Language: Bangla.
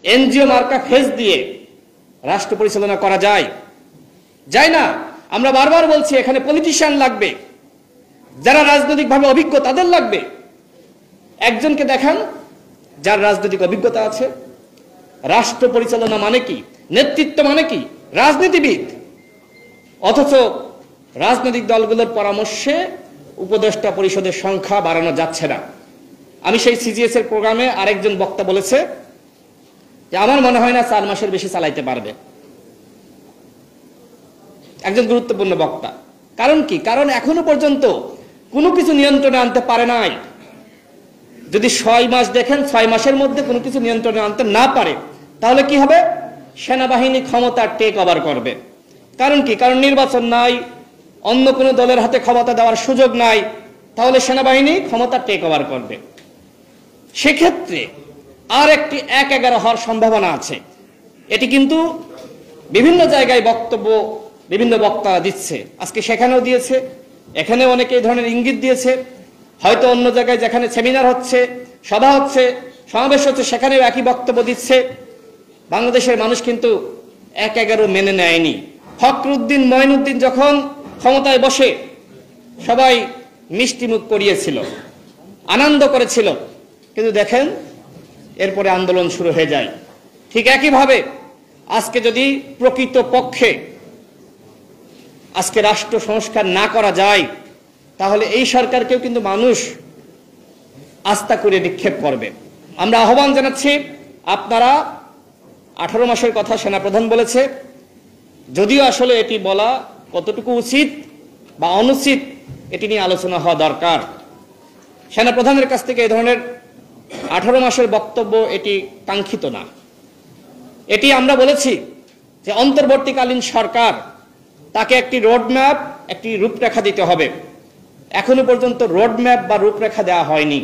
এনজিও মার্কা ফেস দিয়ে রাষ্ট্র পরিচালনা করা যায়? যায় না। আমরা বারবার বলছি এখানে পলিটিশিয়ান লাগবে, যারা রাজনৈতিকভাবে অভিজ্ঞ তাদের লাগবে। একজনকে দেখান যার রাজনৈতিক অভিজ্ঞতা আছে। রাষ্ট্র পরিচালনা মানে কি, নেতৃত্ব মানে কি, রাজনীতিবিদ। অথচ রাজনৈতিক দলগুলোর পরামর্শে উপদেষ্টা পরিষদের সংখ্যা বাড়ানো যাচ্ছে না। আমি সেই সিজিএস এর প্রোগ্রামে আরেকজন বক্তা বলেছে যে আমার মনে হয় না 4 মাসের বেশি চালাইতে পারবে, একজন গুরুত্বপূর্ণ বক্তা। কারণ কি? কারণ এখনো পর্যন্ত কোনো কিছু নিয়ন্ত্রণে আনতে পারে নাই। যদি 6 মাস দেখেন, 6 মাসের মধ্যে কোনো কিছু নিয়ন্ত্রণে আনতে না পারে, তাহলে কি হবে? সেনাবাহিনী ক্ষমতা টেক ওভার করবে। কারণ কি? কারণ নির্বাচন নাই, অন্য কোনো দলের হাতে ক্ষমতা দেওয়ার সুযোগ নাই, তাহলে সেনাবাহিনী ক্ষমতা টেক ওভার করবে। সেক্ষেত্রে আর একটি 1-11 হওয়ার সম্ভাবনা আছে। এটি কিন্তু বিভিন্ন জায়গায় বক্তব্য বিভিন্ন বক্তা দিচ্ছে, আজকে সেখানেও দিয়েছে, এখানে অনেকে এই ধরনের ইঙ্গিত দিয়েছে। হয়তো অন্য জায়গায় যেখানে সেমিনার হচ্ছে, সভা হচ্ছে, সমাবেশ হচ্ছে, সেখানেও একই বক্তব্য দিচ্ছে। বাংলাদেশের মানুষ কিন্তু 1-11 মেনে নেয়নি। ফখরুদ্দিন মঈনুদ্দিন যখন ক্ষমতায় বসে সবাই মিষ্টি মুখ করিয়েছিল, আনন্দ করেছিল, কিন্তু দেখেন এরপরে আন্দোলন শুরু হয়ে যায়। ঠিক একইভাবে আজকে যদি প্রকৃত পক্ষে আজকে রাষ্ট্র সংস্কার না করা যায়, তাহলে এই সরকারকেও কিন্তু মানুষ আস্থা করে নিক্ষেপ করবে। আমরা আহ্বান জানাচ্ছি, আপনারা 18 মাসের কথা সেনাপ্রধান বলেছে, যদিও আসলে এটি বলা কতটুকু উচিত বা অনুচিত এটি নিয়ে আলোচনা হওয়া দরকার। সেনাপ্রধানের কাছ থেকে এই ধরনের 18 মাসের বক্তব্য এটি কাঙ্ক্ষিত না। এটি আমরা বলেছি যে অন্তর্বর্তীকালীন সরকার, তাকে একটি রোডম্যাপ, একটি রূপরেখা দিতে হবে। এখনো পর্যন্ত রোডম্যাপ বা রূপরেখা দেওয়া হয়নি।